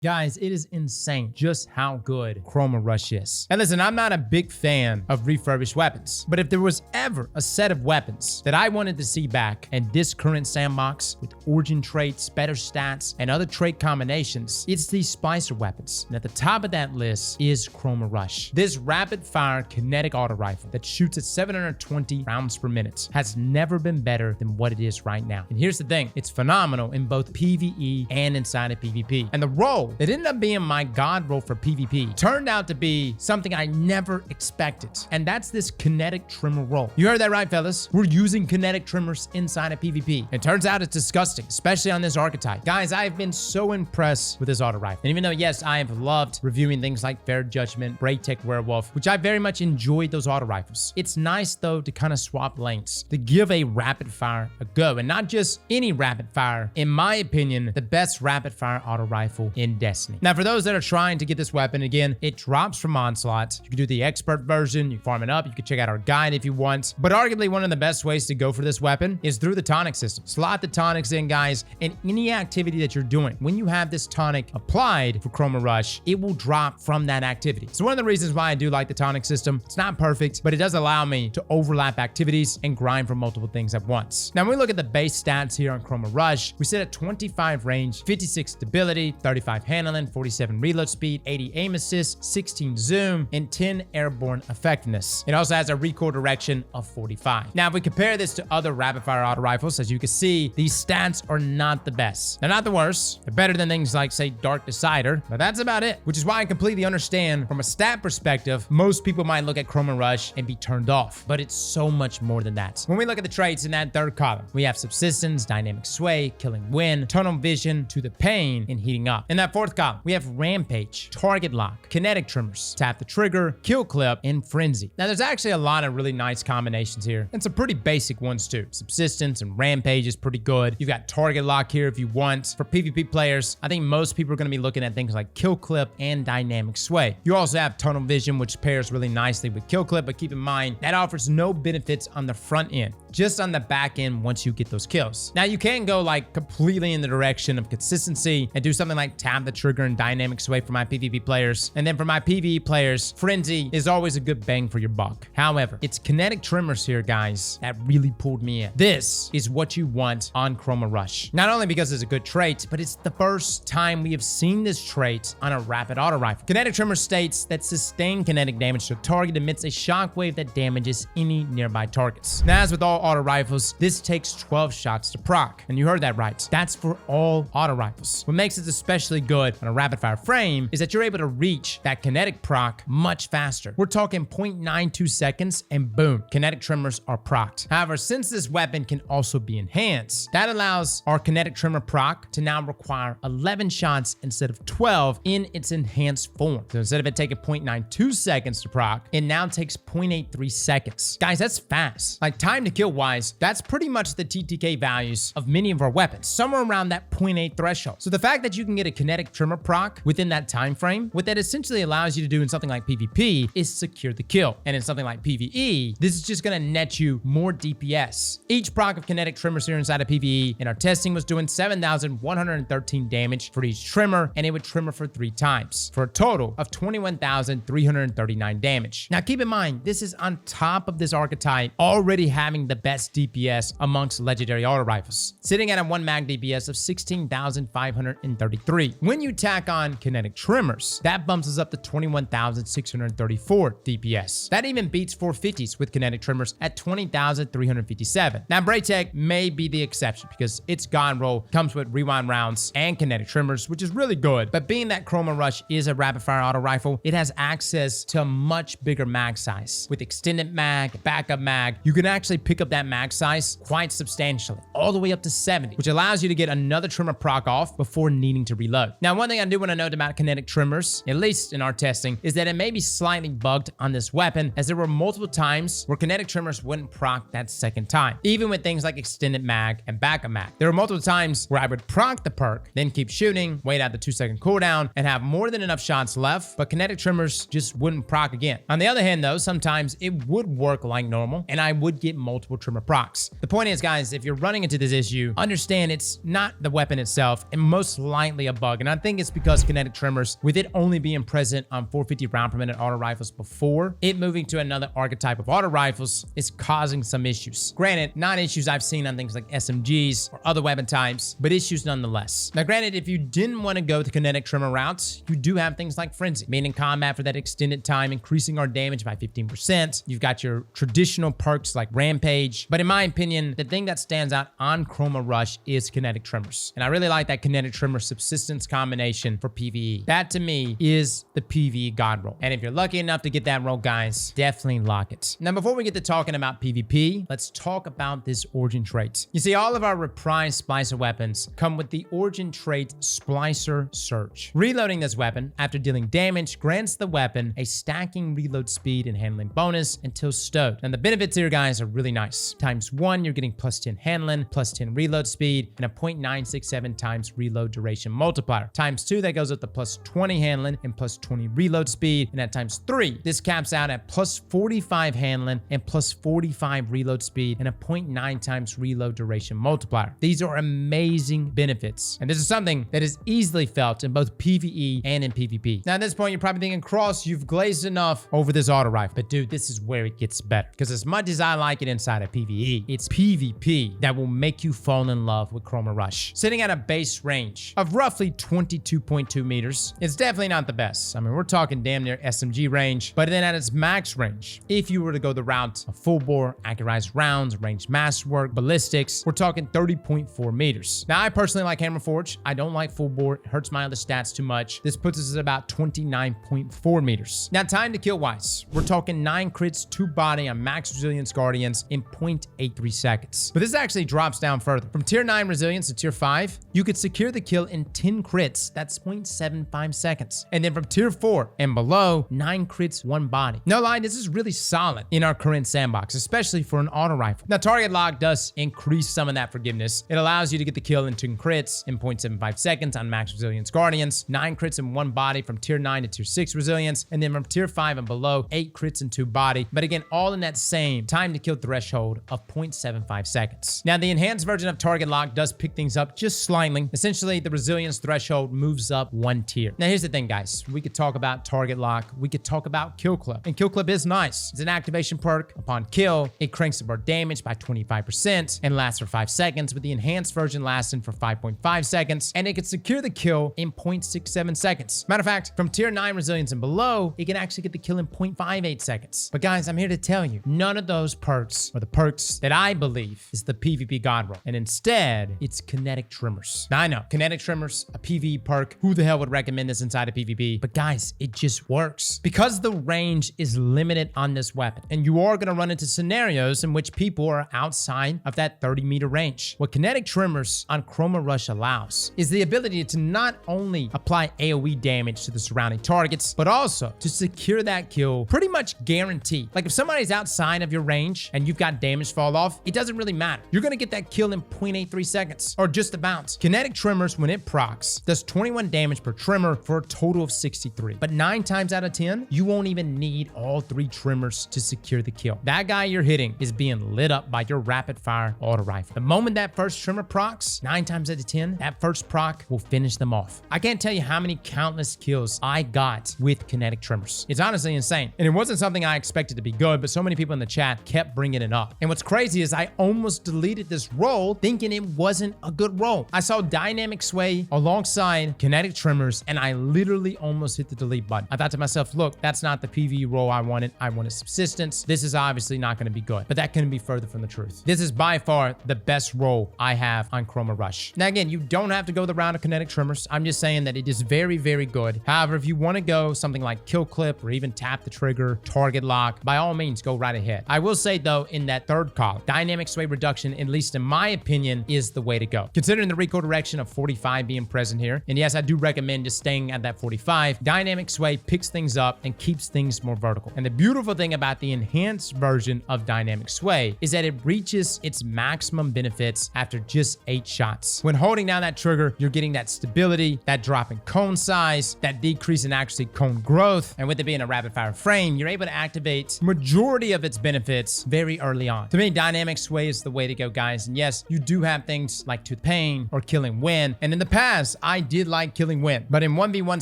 Guys, it is insane just how good Chroma Rush is. And listen, I'm not a big fan of refurbished weapons, but if there was ever a set of weapons that I wanted to see back in this current sandbox with origin traits, better stats, and other trait combinations, it's these Splicer weapons. And at the top of that list is Chroma Rush. This rapid-fire kinetic auto rifle that shoots at 720 rounds per minute has never been better than what it is right now. And here's the thing, it's phenomenal in both PvE and inside of PvP. And the role that ended up being my god role for PvP turned out to be something I never expected, and that's this kinetic tremor role. You heard that right, fellas. We're using kinetic tremors inside of PvP. It turns out it's disgusting, especially on this archetype. Guys, I've been so impressed with this auto rifle. And even though, yes, I have loved reviewing things like Fair Judgment, Tech Werewolf, which I very much enjoyed those auto rifles, it's nice, though, to kind of swap lanes, to give a rapid fire a go, and not just any rapid fire. In my opinion, the best rapid fire auto rifle in Destiny. Now, for those that are trying to get this weapon, again, it drops from Onslaught. You can do the expert version, you can farm it up, you can check out our guide if you want. But arguably one of the best ways to go for this weapon is through the tonic system. Slot the tonics in, guys, and any activity that you're doing, when you have this tonic applied for Chroma Rush, it will drop from that activity. So one of the reasons why I do like the tonic system, it's not perfect, but it does allow me to overlap activities and grind for multiple things at once. Now, when we look at the base stats here on Chroma Rush, we sit at 25 range, 56 stability, 35 handling, 47 reload speed, 80 aim assist, 16 zoom, and 10 airborne effectiveness. It also has a recoil direction of 45. Now, if we compare this to other rapid-fire auto rifles, as you can see, these stats are not the best. They're not the worst. They're better than things like, say, Dark Decider, but that's about it, which is why I completely understand from a stat perspective, most people might look at Chroma Rush and be turned off, but it's so much more than that. When we look at the traits in that third column, we have Subsistence, Dynamic Sway, Killing Wind, Tunnel Vision, To the Pain, and Heating Up. In that fourth column, we have Rampage, Target Lock, Kinetic Tremors, Tap the Trigger, Kill Clip, and Frenzy. Now, there's actually a lot of really nice combinations here, and some pretty basic ones too. Subsistence and Rampage is pretty good. You've got Target Lock here if you want. For PvP players, I think most people are going to be looking at things like Kill Clip and Dynamic Sway. You also have Tunnel Vision, which pairs really nicely with Kill Clip, but keep in mind, that offers no benefits on the front end, just on the back end once you get those kills. Now, you can go like completely in the direction of consistency and do something like Tap the Trigger and Dynamic Sway for my PvP players. And then for my PvE players, Frenzy is always a good bang for your buck. However, it's Kinetic Tremors here, guys, that really pulled me in. This is what you want on Chroma Rush. Not only because it's a good trait, but it's the first time we have seen this trait on a rapid auto rifle. Kinetic Tremor states that sustained kinetic damage to a target emits a shockwave that damages any nearby targets. Now, as with all auto rifles, this takes 12 shots to proc. And you heard that right. That's for all auto rifles. What makes it especially good on a rapid fire frame is that you're able to reach that kinetic proc much faster. We're talking 0.92 seconds and boom, kinetic tremors are procced. However, since this weapon can also be enhanced, that allows our kinetic tremor proc to now require 11 shots instead of 12 in its enhanced form. So instead of it taking 0.92 seconds to proc, it now takes 0.83 seconds. Guys, that's fast. Like time to kill wise, that's pretty much the TTK values of many of our weapons, somewhere around that 0.8 threshold. So the fact that you can get a kinetic tremor proc within that time frame, what that essentially allows you to do in something like PvP is secure the kill. And in something like PvE, this is just going to net you more DPS. Each proc of kinetic tremors here inside of PvE in our testing was doing 7,113 damage for each tremor, and it would tremor for 3 times for a total of 21,339 damage. Now keep in mind, this is on top of this archetype already having the best DPS amongst legendary auto rifles, sitting at a 1 mag DPS of 16,533. When you tack on kinetic tremors, that bumps us up to 21,634 DPS. That even beats 450s with kinetic tremors at 20,357. Now, Tech may be the exception because its gun roll comes with rewind rounds and kinetic tremors, which is really good. But being that Chroma Rush is a rapid fire auto rifle, it has access to a much bigger mag size. With extended mag, backup mag, you can actually pick up that mag size quite substantially, all the way up to 70, which allows you to get another tremor proc off before needing to reload. Now, one thing I do want to note about kinetic tremors, at least in our testing, is that it may be slightly bugged on this weapon, as there were multiple times where kinetic tremors wouldn't proc that second time, even with things like extended mag and backup mag. There were multiple times where I would proc the perk, then keep shooting, wait out the 2-second cooldown, and have more than enough shots left, but kinetic tremors just wouldn't proc again. On the other hand, though, sometimes it would work like normal, and I would get multiple Tremor procs. The point is, guys, if you're running into this issue, understand it's not the weapon itself and most likely a bug. And I think it's because Kinetic Tremors, with it only being present on 450 round per minute auto rifles before, it moving to another archetype of auto rifles is causing some issues. Granted, not issues I've seen on things like SMGs or other weapon types, but issues nonetheless. Now, granted, if you didn't want to go the Kinetic Tremor routes, you do have things like Frenzy, being in combat for that extended time, increasing our damage by 15%. You've got your traditional perks like Rampage. But in my opinion, the thing that stands out on Chroma Rush is Kinetic Tremors. And I really like that Kinetic Tremor subsistence combination for PvE. That to me is the PvE god roll. And if you're lucky enough to get that roll, guys, definitely lock it. Now, before we get to talking about PvP, let's talk about this origin trait. You see, all of our reprised Splicer weapons come with the origin trait Splicer Surge. Reloading this weapon after dealing damage grants the weapon a stacking reload speed and handling bonus until stowed. And the benefits here, guys, are really nice. Times 1, you're getting plus 10 handling, plus 10 reload speed, and a 0.967 times reload duration multiplier. Times 2, that goes up to plus 20 handling and plus 20 reload speed. And at times 3, this caps out at plus 45 handling and plus 45 reload speed and a 0.9 times reload duration multiplier. These are amazing benefits. And this is something that is easily felt in both PvE and in PvP. Now, at this point, you're probably thinking, Cross, you've glazed enough over this auto rifle. But dude, this is where it gets better. Because as much as I like it inside of PvE, it's PvP that will make you fall in love with Chroma Rush. Sitting at a base range of roughly 22.2 meters, it's definitely not the best. I mean, we're talking damn near SMG range, but then at its max range, if you were to go the route of full bore, accurized rounds, ranged masterwork, ballistics, we're talking 30.4 meters. Now, I personally like Hammer Forge. I don't like full bore. It hurts my other stats too much. This puts us at about 29.4 meters. Now, time to kill wise, we're talking 9 crits, 2 body on max resilience guardians in 0.83 seconds. But this actually drops down further. From tier 9 resilience to tier 5, you could secure the kill in 10 crits. That's 0.75 seconds. And then from tier 4 and below, 9 crits, 1 body. No lie, this is really solid in our current sandbox, especially for an auto rifle. Now, target lock does increase some of that forgiveness. It allows you to get the kill in 10 crits in 0.75 seconds on max resilience guardians, 9 crits and 1 body from tier 9 to tier 6 resilience, and then from tier 5 and below, 8 crits and 2 body. But again, all in that same time to kill threshold of 0.75 seconds. Now, the enhanced version of target lock does pick things up just slightly. Essentially, the resilience threshold moves up 1 tier. Now, here's the thing, guys. We could talk about target lock. We could talk about kill clip. And kill clip is nice. It's an activation perk. Upon kill, it cranks up our damage by 25% and lasts for 5 seconds, with the enhanced version lasting for 5.5 seconds. And it can secure the kill in 0.67 seconds. Matter of fact, from tier 9 resilience and below, it can actually get the kill in 0.58 seconds. But guys, I'm here to tell you, none of those perks are the perks that I believe is the PvP god roll. And instead, it's Kinetic Tremors. Now, I know, Kinetic Tremors, a PvE perk, who the hell would recommend this inside of PvP? But guys, it just works. Because the range is limited on this weapon, and you are going to run into scenarios in which people are outside of that 30-meter range. What Kinetic Tremors on Chroma Rush allows is the ability to not only apply AoE damage to the surrounding targets, but also to secure that kill pretty much guaranteed. Like if somebody's outside of your range and you've got damage fall off, it doesn't really matter. You're going to get that kill in 0.83 seconds, or just about. Kinetic Tremors, when it procs, does 21 damage per tremor for a total of 63. But 9 times out of 10, you won't even need all 3 tremors to secure the kill. That guy you're hitting is being lit up by your rapid fire auto rifle. The moment that first tremor procs, 9 times out of 10, that first proc will finish them off. I can't tell you how many countless kills I got with Kinetic Tremors. It's honestly insane. And it wasn't something I expected to be good, but so many people in the chat kept bringing it up. And what's crazy is I almost deleted this roll thinking it wasn't a good roll. I saw Dynamic Sway alongside Kinetic Tremors, and I literally almost hit the delete button. I thought to myself, look, that's not the PvE roll I wanted. I wanted subsistence. This is obviously not going to be good, but that couldn't be further from the truth. This is by far the best roll I have on Chroma Rush. Now, again, you don't have to go the route of Kinetic Tremors. I'm just saying that it is very, very good. However, if you want to go something like kill clip or even tap the trigger, target lock, by all means, go right ahead. I will say, though, in that third column, dynamic sway reduction, at least in my opinion, is the way to go. Considering the recoil direction of 45 being present here, and yes, I do recommend just staying at that 45, dynamic sway picks things up and keeps things more vertical. And the beautiful thing about the enhanced version of dynamic sway is that it reaches its maximum benefits after just 8 shots. When holding down that trigger, you're getting that stability, that drop in cone size, that decrease in actually cone growth, and with it being a rapid fire frame, you're able to activate majority of its benefits very early early on. To me, dynamic sway is the way to go, guys. And yes, you do have things like Tooth Pain or Killing Wind. And in the past, I did like Killing Wind. But in 1v1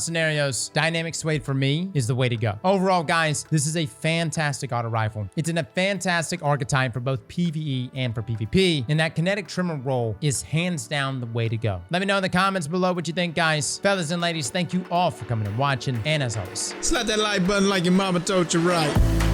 scenarios, dynamic sway for me is the way to go. Overall, guys, this is a fantastic auto rifle. It's in a fantastic archetype for both PvE and for PvP. And that kinetic tremor roll is hands down the way to go. Let me know in the comments below what you think, guys. Fellas and ladies, thank you all for coming and watching. And as always, Slap that like button like your mama told you right.